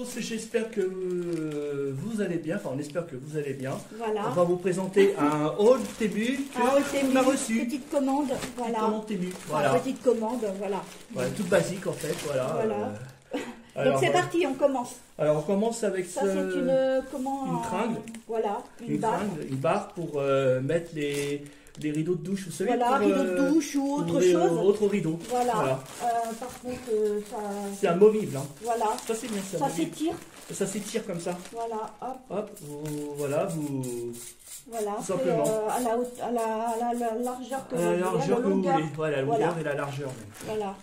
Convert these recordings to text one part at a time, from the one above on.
tous, j'espère que vous allez bien, enfin on espère que vous allez bien. Voilà. On va vous présenter un haul Temu qu'on a reçu. Petite commande, voilà. Petite commande Temu, voilà. Petite commande, voilà. Voilà, toute basique en fait, voilà. Voilà. Alors, donc c'est parti, on commence. Alors on commence avec ça. C'est une tringle. Voilà, une barre. Une barre pour mettre des rideaux de douche, vous savez. Voilà, rideaux de douche ou autre chose. Autre rideau. Voilà. Par contre, ça. C'est amovible, hein. Voilà. Ça c'est bien, ça s'étire. Ça s'étire comme ça. Voilà, hop. Hop, voilà, vous. Voilà, tout simplement. À la largeur que vous voulez. La largeur que vous voulez. Voilà, la longueur et la largeur. Voilà.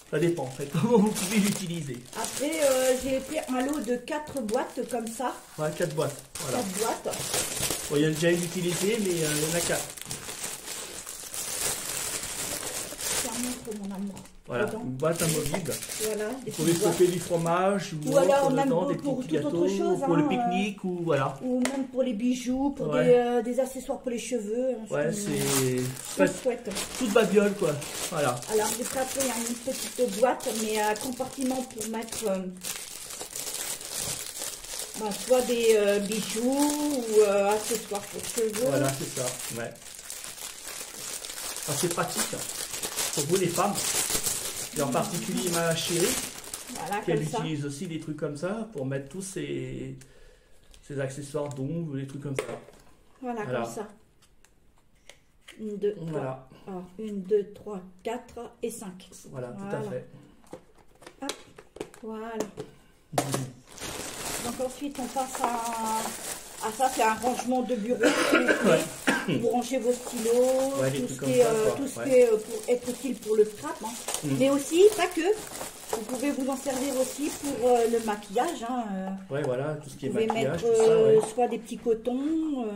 Ça dépend en fait, comment vous pouvez l'utiliser. Après, j'ai fait un lot de 4 boîtes comme ça. Ouais, 4 boîtes. Voilà. 4 boîtes. Bon, il y a déjà une utilisée, mais il y en a 4. Ça montre mon amour. Voilà, une boîte amovible. Voilà, vous pouvez stopper du fromage ou alors même dedans, pour des petits toute gâteaux, autre chose. Pour le pique-nique ou voilà. Ou même pour les bijoux, pour des accessoires pour les cheveux. Ouais, c'est chouette. Toute babiole quoi. Voilà. Alors j'ai pris après une petite boîte, mais un compartiment pour mettre soit des bijoux ou accessoires pour cheveux. Voilà, c'est ça. Ouais. C'est pratique pour vous les femmes. Et en particulier ma chérie, voilà, qui elle utilise aussi des trucs comme ça pour mettre tous ses accessoires d'ongles ou des trucs comme ça. Voilà, comme ça. 1, 2, 3. Voilà. 1, 2, 3, 4 et 5. Voilà, tout à fait. Hop, voilà. Donc ensuite on passe à ça, c'est un rangement de bureau. Vous rangez vos stylos, tout ce qui est pour être utile pour le scrap. Hein. Mais aussi, pas que, vous pouvez vous en servir aussi pour le maquillage. Hein. Ouais, voilà, tout ce qui est maquillage. Vous pouvez mettre soit des petits cotons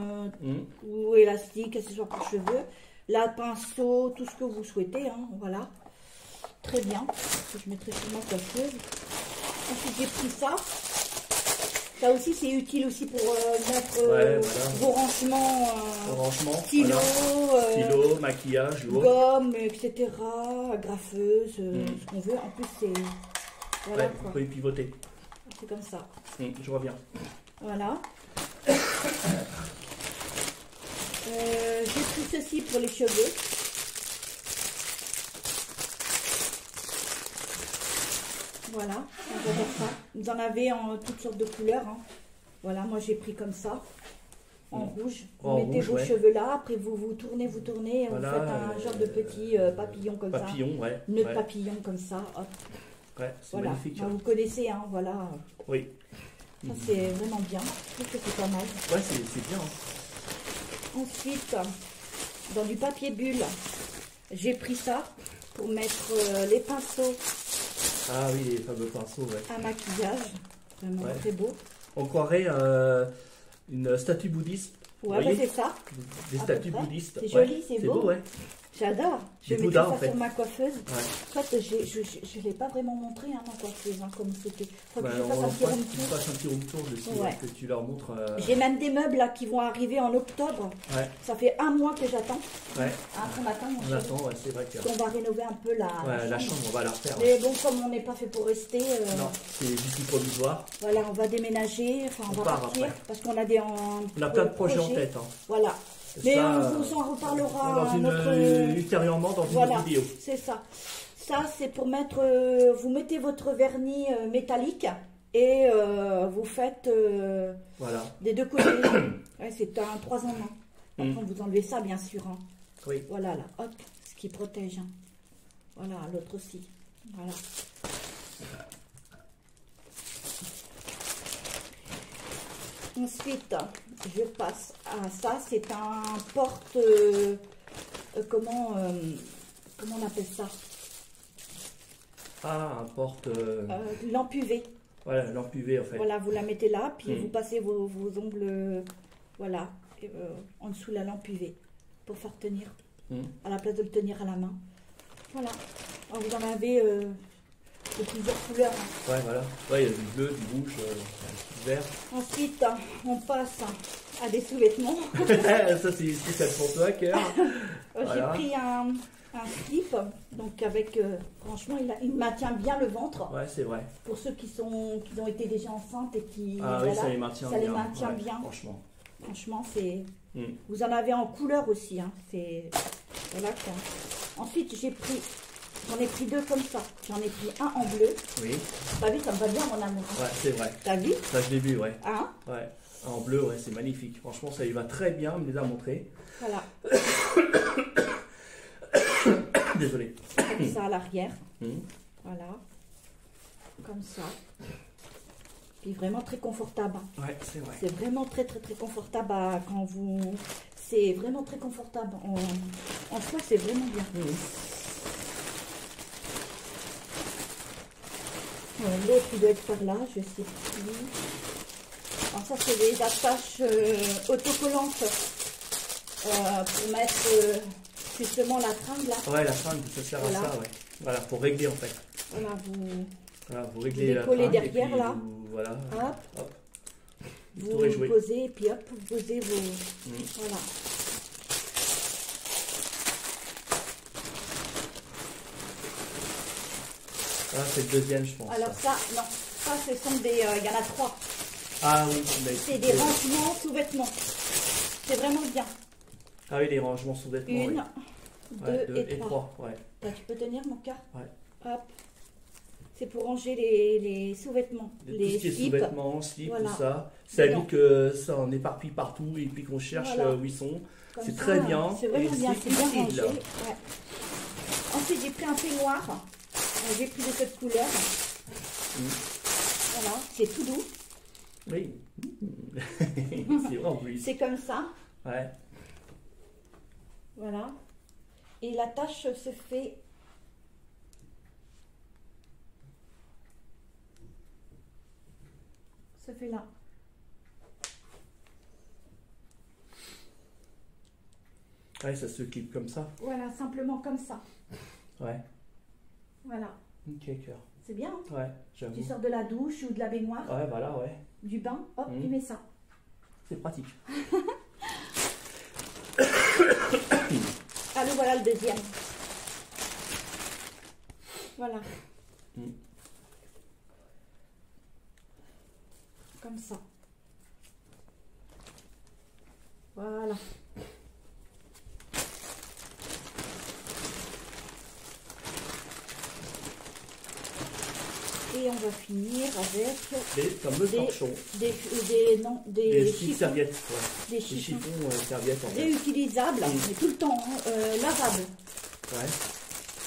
ou élastiques, accessoires pour cheveux, la pinceau, tout ce que vous souhaitez. Hein. Voilà, très bien. Je mettrai sur ma coiffeuse. Ensuite, j'ai pris ça. Ça aussi, c'est utile aussi pour mettre vos rangements, stylos, maquillage, gomme, etc., graffeuse, ce qu'on veut. En plus, c'est... Voilà, vous pouvez pivoter. C'est comme ça. Je reviens. Voilà. J'ai pris ceci pour les cheveux. Voilà, on va faire ça. Vous en avez en toutes sortes de couleurs. Hein. Voilà, moi j'ai pris comme ça, en rouge. Vous mettez vos cheveux là, après vous tournez, et voilà, vous faites un genre de petit papillon comme ça. Nœud de papillon comme ça. Hop. Ouais, c'est voilà. magnifique. Vous connaissez, hein, voilà. Oui. Ça c'est vraiment bien. Je trouve que c'est pas mal. Ouais, c'est bien. Hein. Ensuite, dans du papier bulle, j'ai pris ça pour mettre les pinceaux. Ah oui, les fameux pinceaux, un maquillage, vraiment très beau. On croirait une statue bouddhiste. Ouais, c'est ça. Des statues bouddhistes. C'est joli, c'est beau. Ouais. J'adore. Je vais mettre ça sur ma coiffeuse. Ouais. En fait, je ne l'ai pas vraiment montré, hein, ma coiffeuse, hein, comme c'était. Faut que je fasse un petit room tour dessus, que tu leur montres. J'ai même des meubles là qui vont arriver en octobre. Ouais. Ça fait 1 mois que j'attends. Ouais. On attend, on attend, c'est vrai que. On va rénover un peu la chambre, on va la refaire. Mais bon, comme on n'est pas fait pour rester. Non, c'est juste provisoire. Voilà, on va déménager, on va partir parce qu'on a des. On a plein de projets en tête. Hein. Voilà. Mais ça, on vous en reparlera ultérieurement dans une vidéo. C'est ça. Ça, c'est pour mettre... vous mettez votre vernis métallique et vous faites des deux côtés. C'est un 3 en 1. Après, vous enlevez ça, bien sûr. Hein. Oui. Voilà, là. Hop, ce qui protège. Hein. Voilà, l'autre aussi. Voilà. Ensuite, je passe à ça. C'est un porte... comment on appelle ça? Ah, un porte... lampe UV. Voilà, lampe UV en fait. Voilà, vous la mettez là, puis vous passez vos ongles, voilà, en dessous de la lampe UV, pour faire tenir, à la place de le tenir à la main. Voilà. Alors, vous en avez de plusieurs couleurs. Hein. Ouais, voilà. Ouais, il y a du bleu, du rouge, du vert. Ensuite, on passe à des sous-vêtements. Ça, c'est spécial pour toi, Cœur. J'ai pris un slip, donc avec, franchement, il maintient bien le ventre. Ouais, c'est vrai. Pour ceux qui ont été déjà enceintes et qui... Ah voilà, oui, ça les maintient bien. Franchement. Franchement, c'est... Vous en avez en couleur aussi, hein. C'est... Voilà quoi. Ensuite, j'en ai pris deux comme ça. J'en ai pris un en bleu. Oui. T'as vu, ça me va bien mon amour. Ouais, c'est vrai. T'as vu? Ça, je l'ai vu, ouais. Hein? Ouais. En bleu, ouais, c'est magnifique. Franchement, ça y va très bien, il me les a montrés. Voilà. Désolé. Comme ça à l'arrière. Voilà. Comme ça. Puis vraiment très confortable. Ouais, c'est vrai. C'est vraiment très confortable quand vous... C'est vraiment très confortable. En soi, c'est vraiment bien. L'autre, il doit être par là, je sais plus. Alors ça, c'est des attaches autocollantes pour mettre justement la tringle là. Ouais, la tringle, ça sert à ça, ouais. Voilà, pour régler en fait. Voilà, vous réglez la collez tringle derrière là. Voilà. Hop. Vous jouer. posez et puis hop, vous posez vos... Voilà. Ah, c'est le deuxième, je pense. Alors ça, non. Ça, ce sont des... Il y en a 3. Ah oui. C'est des rangements sous-vêtements. C'est vraiment bien. Ah oui, les rangements sous-vêtements. 1, 2 et 3. Ouais. Là, tu peux tenir mon cœur? Ouais. Hop. C'est pour ranger les sous-vêtements. Les sous-vêtements, slips, voilà. Tout ça. Ça évite que ça en éparpille partout et puis qu'on cherche où ils sont. C'est très bien. C'est vraiment bien, c'est bien rangé. Ouais. Ensuite, j'ai pris un peignoir. J'ai pris de cette couleur. Voilà, c'est tout doux. Oui. C'est vrai en plus. C'est comme ça. Ouais. Voilà. Et la tache se fait... Se fait là. Ouais, ça se clip comme ça. Voilà, simplement comme ça. Ouais. Voilà. Ok, cœur. C'est bien. Hein? Ouais, j'avoue. Tu sors de la douche ou de la baignoire. Ouais, voilà, ouais. Du bain, hop, tu mets ça. C'est pratique. Allez, voilà le deuxième. Voilà. Comme ça. Voilà. Et on va finir avec des fameux torchons. Des chiffons serviettes. Ouais. Des chiffons serviettes en fait. Réutilisables, mais tout le temps, hein, lavables. Ouais.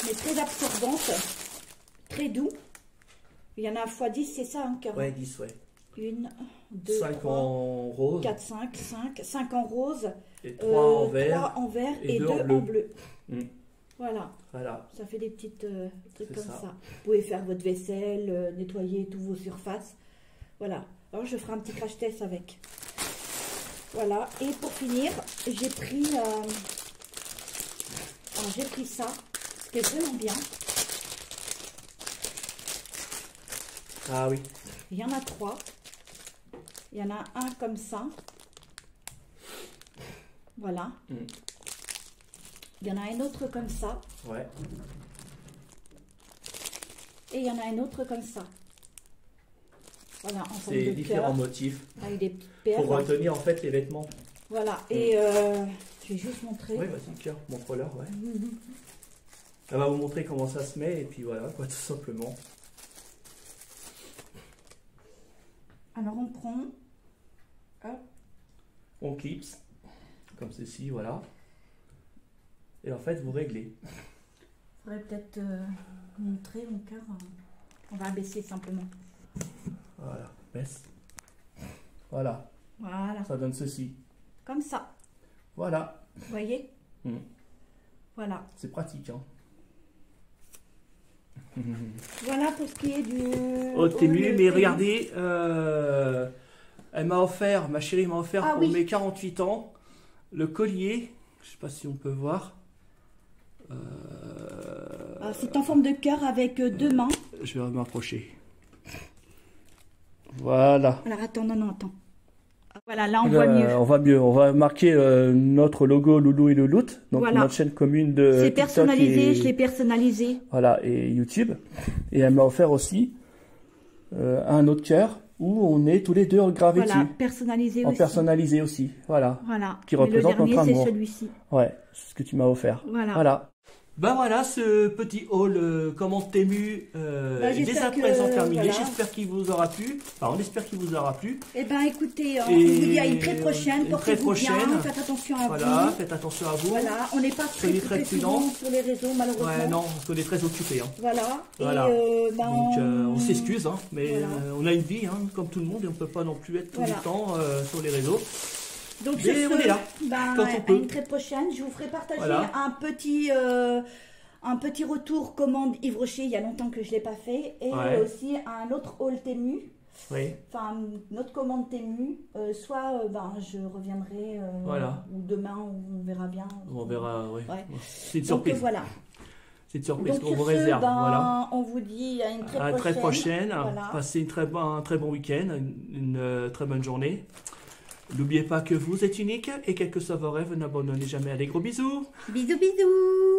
Mais très absorbantes, très doux. Il y en a x10, c'est ça, hein, Cœur? Ouais, 10, ouais. 1, 2, 5 3, en rose. 4, 5 en rose. Et 3 en vert. 3 en vert et 2 en bleu. Voilà. Voilà. Ça fait des petites trucs comme ça. Vous pouvez faire votre vaisselle, nettoyer tous vos surfaces. Voilà. Alors je ferai un petit crash test avec. Voilà. Et pour finir, j'ai pris ça, ce qui est vraiment bien. Ah oui. Il y en a 3. Il y en a un comme ça. Voilà. Il y en a un autre comme ça. Ouais. Et il y en a un autre comme ça. Voilà, en forme c'est de différents cœur, motifs. avec des perles. Pour retenir en fait les vêtements. Voilà, et je vais juste montrer. Oui, vas-y, cœur, montre-leur, ouais. Elle va vous montrer comment ça se met, et puis voilà, quoi, tout simplement. Alors on prend, hop, On clipse, comme ceci, voilà. Et en fait, vous réglez. Il faudrait peut-être montrer mon cœur. On va abaisser simplement. Voilà, baisse. Voilà. Voilà. Ça donne ceci. Comme ça. Voilà. Vous voyez? Voilà. C'est pratique, hein. Voilà pour ce qui est du... Oh, t'es mieux, mais regardez, elle m'a offert, ma chérie m'a offert pour mes 48 ans, le collier, je sais pas si on peut voir. C'est en forme de cœur avec deux mains. Je vais m'approcher. Voilà. Alors attends, non, attends. Voilà, là on voit mieux. On voit mieux. On va marquer notre logo Loulou et Louloute, donc voilà. notre chaîne commune de c'est personnalisé, je l'ai personnalisé. Voilà, et YouTube. Et elle m'a offert aussi un autre cœur où on est tous les deux gravés voilà, dessus. Personnalisé en aussi. Personnalisé aussi, voilà. Voilà. Qui représente le dernier, notre amour. c'est celui-ci. Ouais, c'est ce que tu m'as offert. Voilà. Ben voilà, ce petit haul commande Temu est à présent terminé. Voilà. J'espère qu'il vous aura plu. Enfin, on espère qu'il vous aura plu. Eh ben écoutez, on vous dit à une très prochaine. Portez-vous bien, faites attention à vous. Faites attention à vous. Voilà, on n'est pas très prudents sur les réseaux malheureusement. Ouais, non, on est très occupés. Hein. Voilà. Et donc on s'excuse, hein, mais on a une vie, hein, comme tout le monde, et on ne peut pas non plus être tout le temps sur les réseaux. Donc mais on est là, quand on peut. À une très prochaine, je vous ferai partager un petit retour commande Yves Rocher, il y a longtemps que je ne l'ai pas fait, et aussi un autre haul Temu, enfin notre commande Temu, soit je reviendrai ou demain, on verra bien. On verra, c'est une surprise. Donc voilà. C'est une surprise qu'on vous réserve. On vous dit à une très prochaine. Passez un très bon week-end, une très bonne journée. N'oubliez pas que vous êtes unique et quel que soit vos rêves, n'abandonnez jamais. Allez, gros bisous. Bisous, bisous.